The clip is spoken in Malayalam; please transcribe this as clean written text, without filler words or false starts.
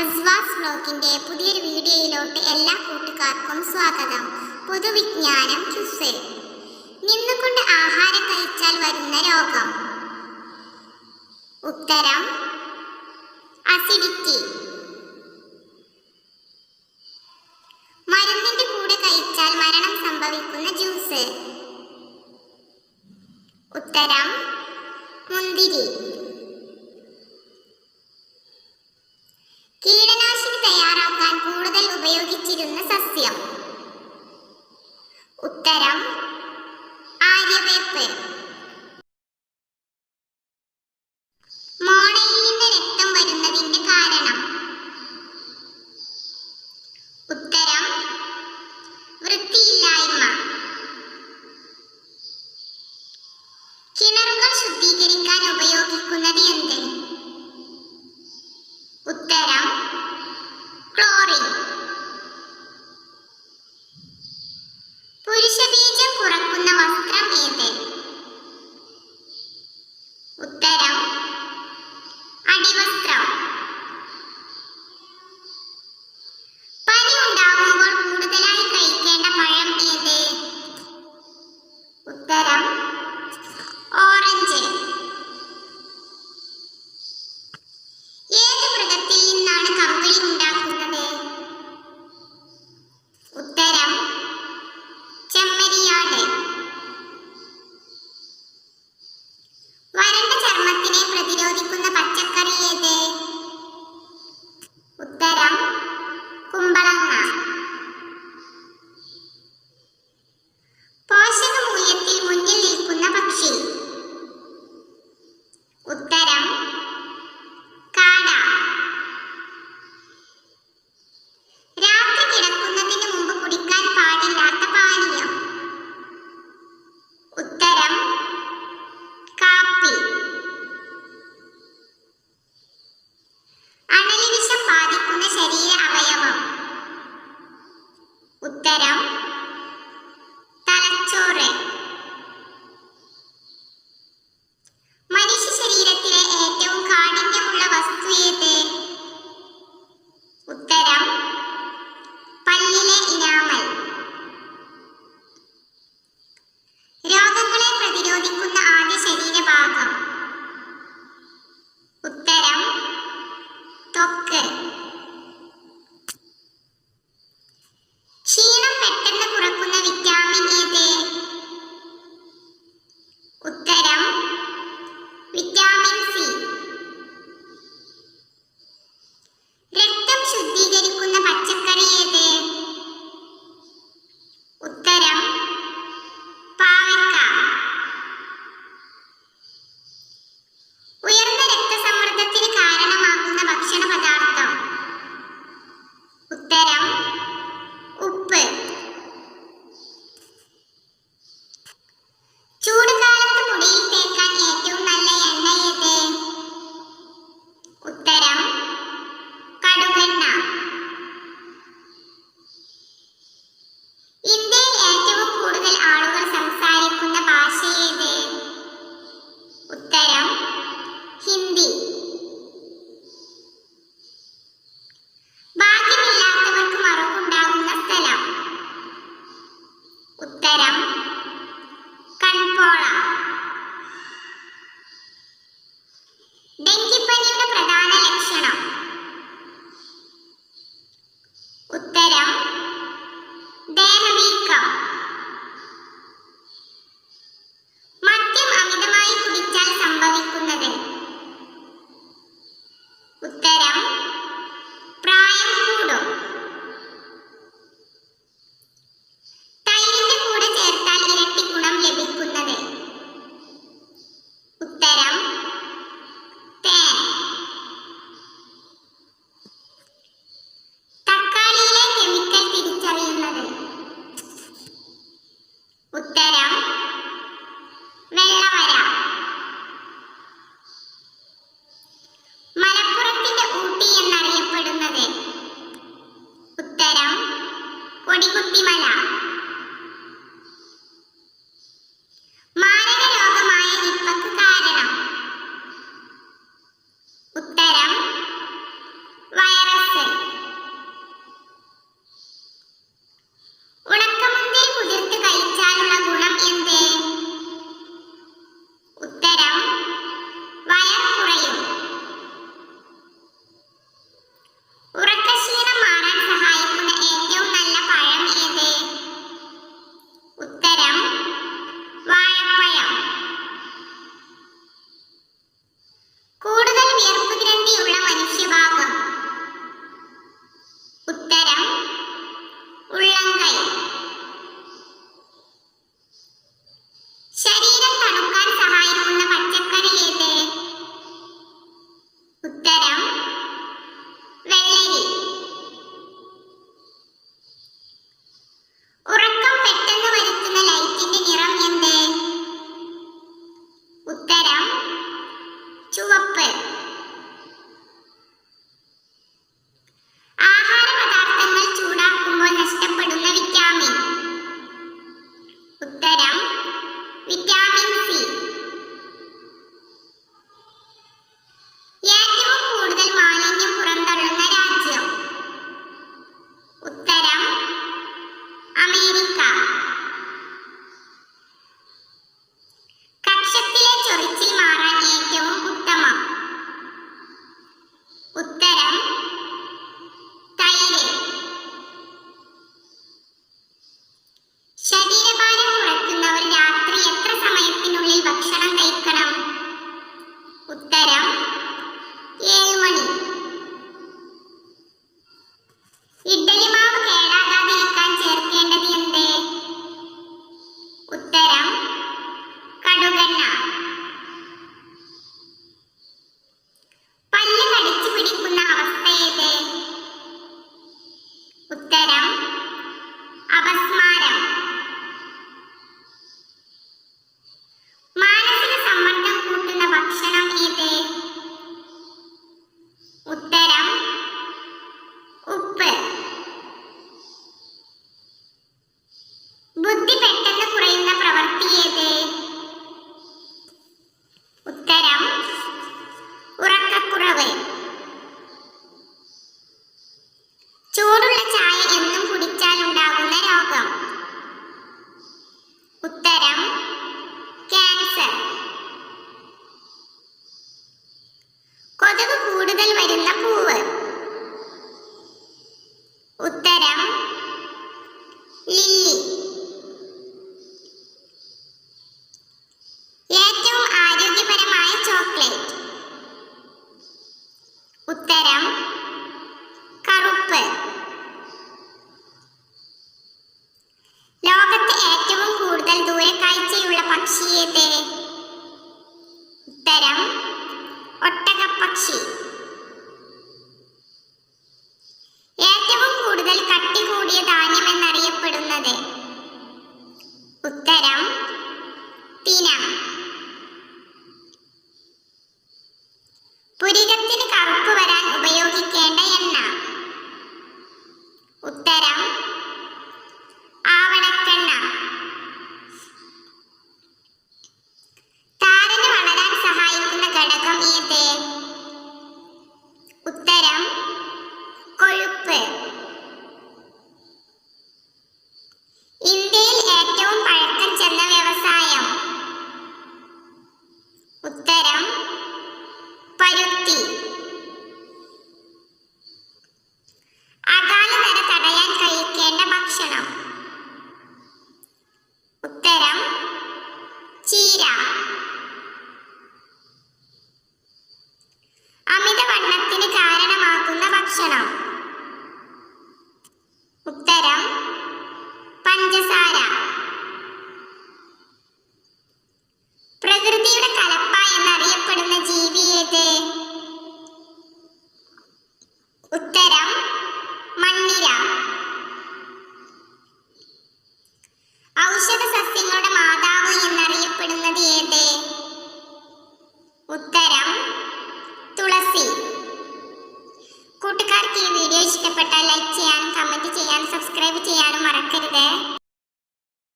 അസ്വാസ് വ്ലോഗിന്റെ പുതിയൊരു വീഡിയോയിലോട്ട് എല്ലാ കൂട്ടുകാർക്കും സ്വാഗതം. പൊതുവിജ്ഞാനം ക്വിസ്. നിന്നുകൊണ്ട് ആഹാരം കഴിച്ചാൽ വരുന്ന രോഗം. ഉത്തരം അസിഡിറ്റി. മരുന്നിന്റെ കൂടെ കഴിച്ചാൽ മരണം സംഭവിക്കുന്ന ജ്യൂസ്. ഉത്തരം മുന്തിരി. കീടനാശിനി തയ്യാറാക്കാൻ കൂടുതൽ ഉപയോഗിച്ചിരുന്ന സസ്യം. ഉത്തരം ആര്യവേപ്പ്. മോണയിൽ നിന്ന് രക്തം വരുന്നതിന്റെ കാരണം. ഉത്തരം വൃത്തിയില്ലായ്മ. കിണറുകൾ ശുദ്ധീകരിക്കാൻ ഉപയോഗിക്കുന്നത് എന്ത്? ഉത്തരം ക്ലോറിൻ. പുരുഷബീജം കുറക്കുന്ന വസ്ത്രം ഏത്? ഉത്തരം അടിവസ്ത്രം. പനി ഉണ്ടാകുമ്പോൾ കൂടുതലായി കഴിക്കേണ്ട പഴം ഏത്? ഉത്തരം ഓറഞ്ച്. ഏത് മൃഗത്തിൽ നിന്നാണ് കമ്പിളി ഉണ്ടാക്കുന്നത്? ഉത്തരം ചെമ്മരിയാട്. വരണ്ട ചർമ്മത്തിനെ പ്രതിരോധിക്കുന്ന പച്ചക്കറി ഏത്? ഉത്തരം കുമ്പളങ്ങ. പോഷകമൂല്യത്തിൽ മുന്നിൽ നിൽക്കുന്ന പക്ഷി. ഉത്തരം കാട. രാത്രി കിടക്കുന്നതിന് മുമ്പ് കുടിക്കാൻ പാടില്ലാത്ത പാനീയം. ഉത്തരം കാപ്പി. അണലി വിഷം ബാധിക്കുന്ന ശരീര അവയവം. ഉത്തരം തലച്ചോറ്. മനുഷ്യ ശരീരത്തിലെ ഏറ്റവും കാഠിന്യമുള്ള വസ്തു ഏത്? ഉത്തരം പല്ലിലെ ഇനാമൽ. രോഗങ്ങളെ പ്രതിരോധിക്കുന്ന ആദ്യ ശരീരഭാഗം. ഉത്തരം ത്വക്ക്. ക്ഷീണം പെട്ടെന്ന് കുറക്കുന്ന വിറ്റാമിൻ ഏത്? ഉത്തരം വിറ്റാമിൻ സി. രക്തം ശുദ്ധീകരിക്കുന്ന പച്ചക്കറി ഏത്? ഉത്തരം പാവയ്ക്ക. ഉയർന്ന രക്തസമ്മർദ്ദത്തിന് കാരണമാകുന്ന ഭക്ഷണ പദാർത്ഥം. ചൂടുള്ള ചായ എന്നും കുടിച്ചാലുണ്ടാകുന്ന രോഗം. ഉത്തരം ക്യാൻസർ. കൊതുക് കൂടുതൽ വരുന്ന പൂവ്. ഉത്തരം ലില്ലി. ഏറ്റവും ആരോഗ്യപരമായ ചോക്ലേറ്റ്. ഉത്തരം കറുപ്പ്. ലോകത്ത് ഏറ്റവും കൂടുതൽ ദൂരക്കാഴ്ചയുള്ള പക്ഷി ഏത്? ഉത്തരം ഒട്ടകപ്പക്ഷി. ഏറ്റവും കൂടുതൽ കട്ടി കൂടിയ ധാന്യം എന്നറിയപ്പെടുന്നത്? ഉത്തരം തിന. പുരികത്തിന് കറുപ്പ് വരാൻ ഉപയോഗിക്കേണ്ട എണ്ണ? ഉത്തരം ആവണക്കെണ്ണ. താരന് വളരാൻ സഹായിക്കുന്ന ഘടകം ഏത്? ഉത്തരം കൊഴുപ്പ്. ഇന്ത്യയിൽ ഏറ്റവും പഴക്കം ചെന്ന വ്യവസായം? ഉത്തരം പരുത്തി. അകാലനര തടയാൻ കഴിക്കേണ്ട ഭക്ഷണം? ഉത്തരം ചീര. അമിതവണ്ണത്തിന് കാരണമാകുന്ന ഭക്ഷണം?